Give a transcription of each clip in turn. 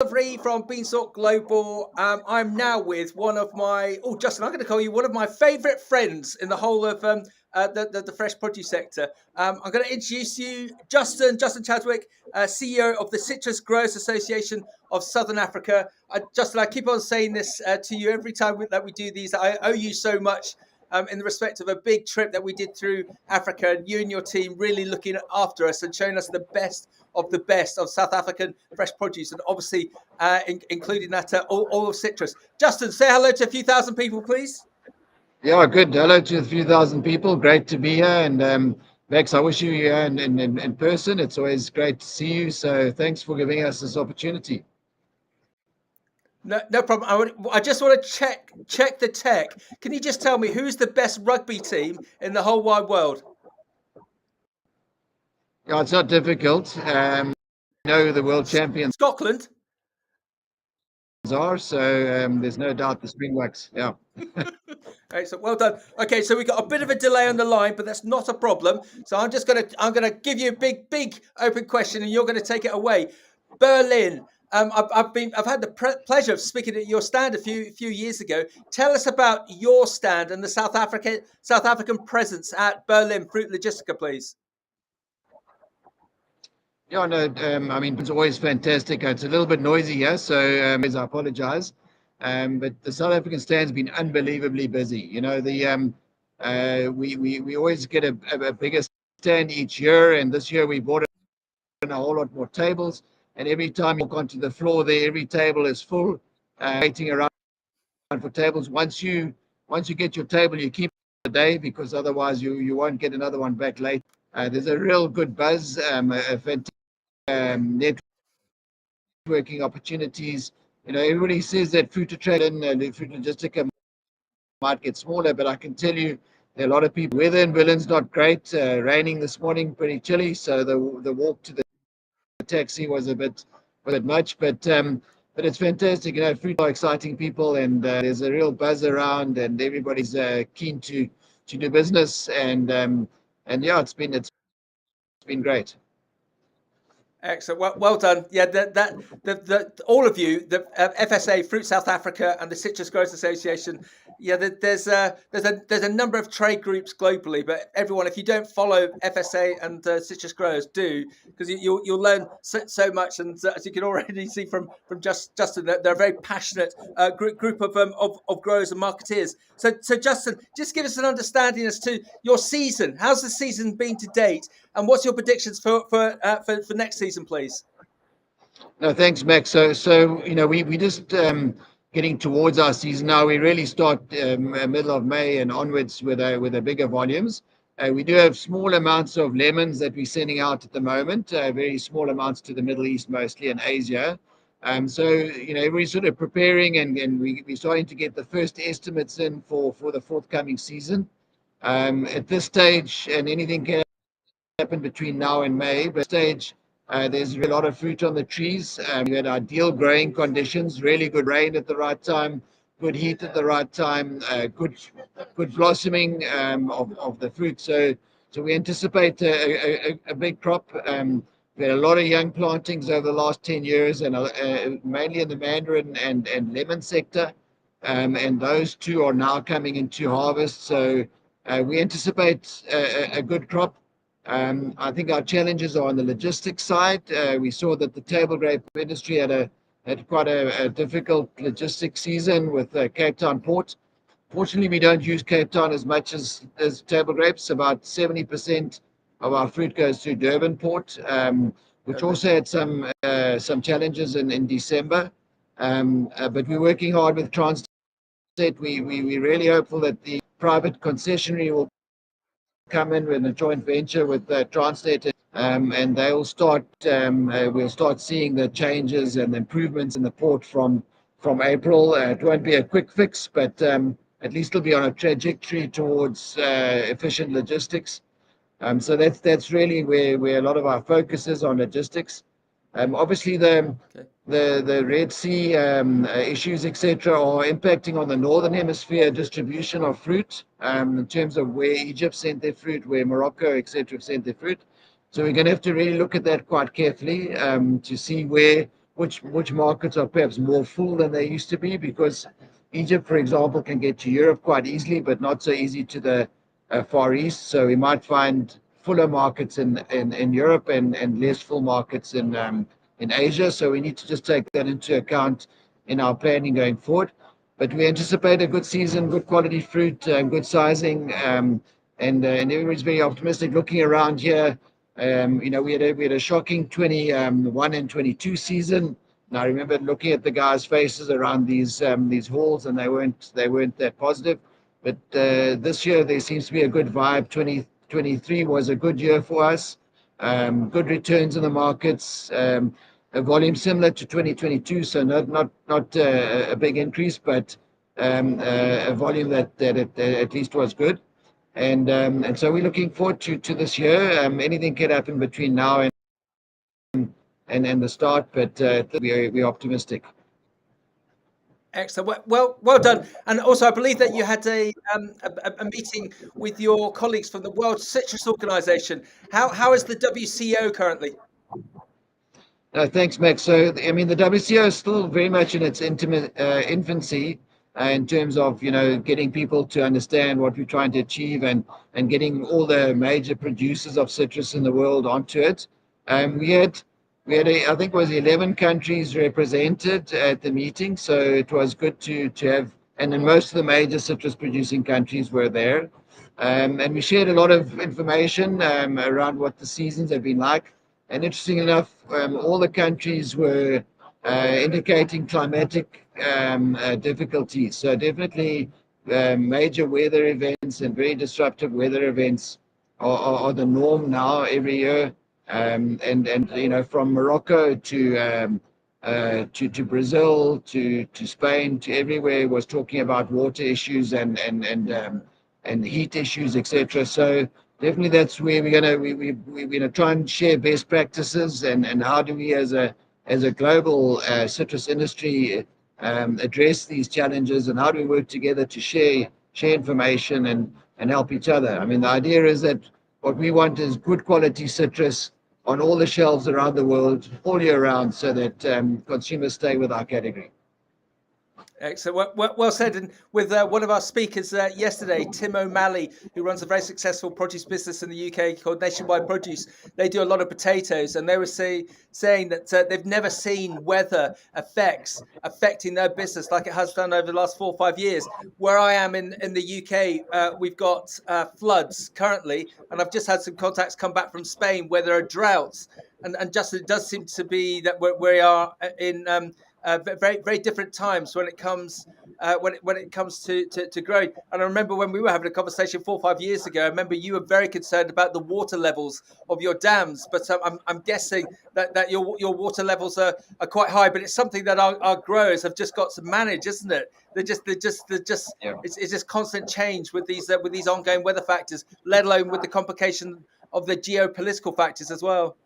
From Beanstalk Global. I'm now with one of my, Justin, I'm going to call you one of my favourite friends in the whole of the fresh produce sector. I'm going to introduce you, Justin Chadwick, CEO of the Citrus Growers Association of Southern Africa. Justin, I keep on saying this to you every time that we do these. I owe you so much. In the respect of a big trip that we did through Africa, and you and your team really looking after us and showing us the best of South African fresh produce, and obviously including that all of citrus. Justin, say hello to a few thousand people, please. Yeah, good. Hello to a few thousand people. Great to be here. And Max, I wish you were here in person. It's always great to see you. So thanks for giving us this opportunity. No problem. I just want to check the tech. Can you just tell me who's the best rugby team in the whole wide world? Yeah, it's not difficult. The world champions Scotland are, so there's no doubt the Springboks. Yeah. Excellent. Well done. Okay, so we got a bit of a delay on the line, but that's not a problem. So I'm gonna give you a big open question, and you're gonna take it away. Berlin. I've had the pleasure of speaking at your stand a few years ago. Tell us about your stand and the South African presence at Berlin Fruit Logistica, please. Yeah, no, it's always fantastic. It's a little bit noisy here, so I apologize. But the South African stand's been unbelievably busy. We always get a bigger stand each year, and this year we brought in a whole lot more tables. And every time you walk onto the floor there, every table is full, waiting around for tables. Once you get your table, you keep it a day, because otherwise you won't get another one back late. There's a real good buzz, a fantastic networking opportunities. Everybody says that fruit to trade and fruit logistica might get smaller, but I can tell you there are a lot of people. Weather in Berlin's not great. Raining this morning, pretty chilly, so the walk to the taxi was a bit much, but it's fantastic. Fruit are exciting people, and there's a real buzz around, and everybody's keen to do business, and yeah, it's been great. Excellent. Well done. Yeah, all of you, the FSA, Fruit South Africa, and the Citrus Growers Association. Yeah, there's a number of trade groups globally, but everyone, if you don't follow FSA and Citrus Growers, do, because you'll learn so much. And as you can already see from Justin, they're a very passionate group of growers and marketeers. So Justin, just give us an understanding as to your season. How's the season been to date, and what's your predictions for next season, please? No, thanks, Max. So we just getting towards our season now. We really start middle of May and onwards with a bigger volumes. We do have small amounts of lemons that we're sending out at the moment. Very small amounts to the Middle East, mostly, and Asia. So we're sort of preparing, and we're starting to get the first estimates in for the forthcoming season. At this stage, and anything can happen between now and May, but stage. There's a lot of fruit on the trees. We had ideal growing conditions, really good rain at the right time, good heat at the right time, good blossoming of the fruit. So we anticipate a big crop. We had a lot of young plantings over the last 10 years, and mainly in the mandarin and lemon sector. And those two are now coming into harvest. So we anticipate a good crop. I think our challenges are on the logistics side. We saw that the table grape industry had quite a difficult logistics season with Cape Town port. Fortunately, we don't use Cape Town as much as table grapes. About 70% of our fruit goes through Durban port, which also had some challenges in December. But we're working hard with Transnet. We're really hopeful that the private concessionary will come in with a joint venture with Transnet, and they will start. We'll start seeing the changes and improvements in the port from April. It won't be a quick fix, but at least it'll be on a trajectory towards efficient logistics. So that's really where a lot of our focus is on logistics. Obviously, the Red Sea issues, etc., are impacting on the northern hemisphere distribution of fruit, in terms of where Egypt sent their fruit, where Morocco, etc., sent their fruit. So we're going to have to really look at that quite carefully, to see where which markets are perhaps more full than they used to be, because Egypt, for example, can get to Europe quite easily, but not so easy to the Far East. So we might find fuller markets in Europe and less full markets in Asia. So we need to just take that into account in our planning going forward. But we anticipate a good season, good quality fruit, good sizing, and everybody's very optimistic. Looking around here, we had a shocking 21 and 22 season. And I remember looking at the guys' faces around these halls, and they weren't that positive. But this year there seems to be a good vibe. 2023 was a good year for us. Good returns in the markets. A volume similar to 2022, so not a big increase, but a volume that at least was good. And so we're looking forward to this year. Anything can happen between now and the start, but we're optimistic. Excellent. Well done. And also, I believe that you had a meeting with your colleagues from the World Citrus Organization. How is the WCO currently? Thanks, Max. So, I mean, the WCO is still very much in its infancy in terms of, getting people to understand what we're trying to achieve, and getting all the major producers of citrus in the world onto it. We had I think it was 11 countries represented at the meeting, so it was good to have, and then most of the major citrus producing countries were there. And we shared a lot of information around what the seasons have been like. And interesting enough, all the countries were indicating climatic difficulties. So definitely major weather events and very disruptive weather events are the norm now every year. And from Morocco to Brazil to Spain to everywhere was talking about water issues and heat issues, etc. So definitely that's where we're gonna try and share best practices, and how do we as a global citrus industry address these challenges, and how do we work together to share information and help each other. I mean, the idea is that what we want is good quality citrus on all the shelves around the world all year round, so that consumers stay with our category. Excellent. Well said. And with one of our speakers yesterday, Tim O'Malley, who runs a very successful produce business in the UK called Nationwide Produce, they do a lot of potatoes, and they were saying that they've never seen weather effects affecting their business like it has done over the last 4 or 5 years. Where I am in the UK, we've got floods currently, and I've just had some contacts come back from Spain where there are droughts. And just it does seem to be that we are in very very different times when it comes to growing. And I remember when we were having a conversation 4 or 5 years ago, I remember you were very concerned about the water levels of your dams, but I'm guessing that your water levels are quite high. But it's something that our growers have just got to manage, isn't it? They're just Yeah. it's just constant change with these ongoing weather factors, let alone with the complication of the geopolitical factors as well.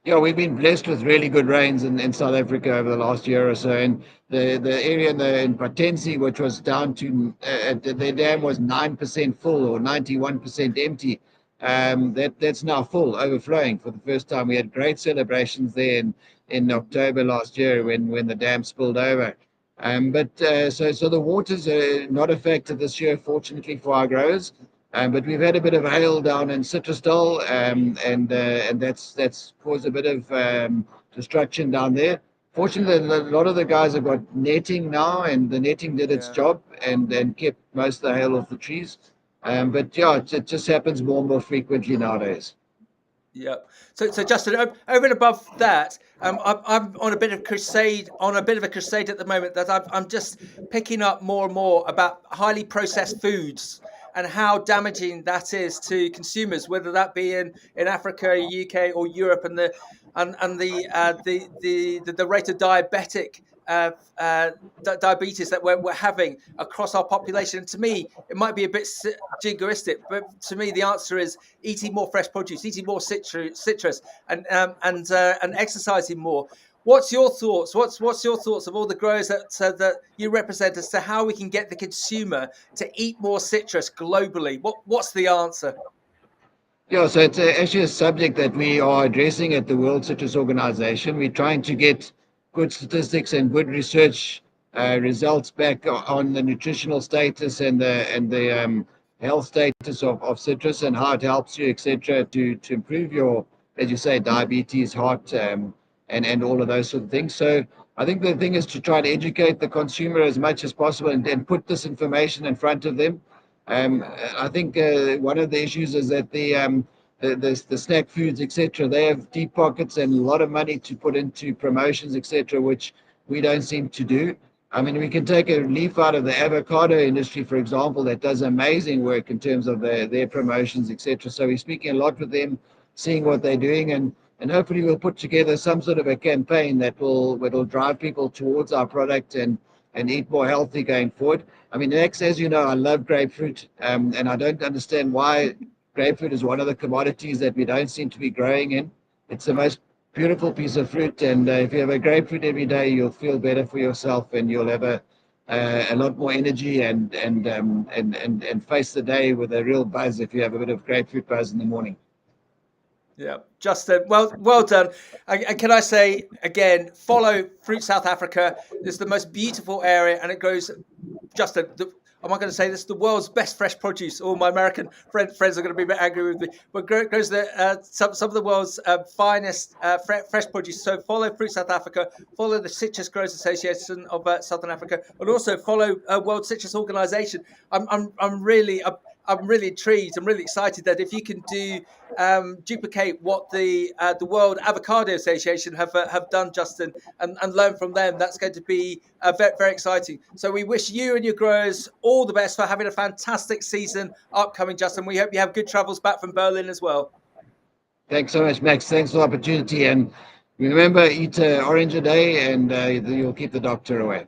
Yeah, we've been blessed with really good rains in South Africa over the last year or so, and the area in Patensi, which was down to the dam was 9% full or 91% empty. That's now full, overflowing for the first time. We had great celebrations there in October last year when the dam spilled over. So the waters are not affected this year, fortunately for our growers. But we've had a bit of hail down in Citrusdal, and that's caused a bit of destruction down there. Fortunately, a lot of the guys have got netting now, and the netting did its job and kept most of the hail off the trees. But yeah, it just happens more and more frequently nowadays. Yeah. So Justin, over and above that, I'm on a bit of a crusade at the moment, that I'm just picking up more and more about highly processed foods and how damaging that is to consumers, whether that be in Africa, UK, or Europe, and the rate of diabetic diabetes that we're having across our population. And to me, it might be a bit jingoistic, but to me, the answer is eating more fresh produce, eating more citrus, and exercising more. What's your thoughts? What's your thoughts of all the growers that you represent as to how we can get the consumer to eat more citrus globally? What's the answer? Yeah, so it's actually a subject that we are addressing at the World Citrus Organization. We're trying to get good statistics and good research results back on the nutritional status and the health status of citrus and how it helps you, etc., to improve your, as you say, diabetes, heart, and all of those sort of things. So I think the thing is to try to educate the consumer as much as possible and put this information in front of them. I think one of the issues is that the snack foods, etc., they have deep pockets and a lot of money to put into promotions, etc., which we don't seem to do. I mean, we can take a leaf out of the avocado industry, for example, that does amazing work in terms of their promotions, etc. So we're speaking a lot with them, seeing what they're doing, and hopefully we'll put together some sort of a campaign that will drive people towards our product and eat more healthy going forward. I mean, Max, as you know, I love grapefruit, and I don't understand why grapefruit is one of the commodities that we don't seem to be growing in. It's the most beautiful piece of fruit, and if you have a grapefruit every day, you'll feel better for yourself, and you'll have a lot more energy and face the day with a real buzz if you have a bit of grapefruit buzz in the morning. Yeah, Justin, well done. And can I say again, follow Fruit South Africa. It's the most beautiful area, and it grows. Justin, am I going to say this? The world's best fresh produce. All my American friends are going to be a bit angry with me, but grows some of the world's finest fresh produce. So follow Fruit South Africa, follow the Citrus Growers Association of Southern Africa, and also follow World Citrus Organization. I'm really intrigued. I'm really excited that if you can duplicate what the World Avocado Association have done, Justin, and learn from them, that's going to be very, very exciting. So we wish you and your growers all the best for having a fantastic season upcoming, Justin. We hope you have good travels back from Berlin as well. Thanks so much, Max. Thanks for the opportunity. And remember, eat orange a day and you'll keep the doctor away.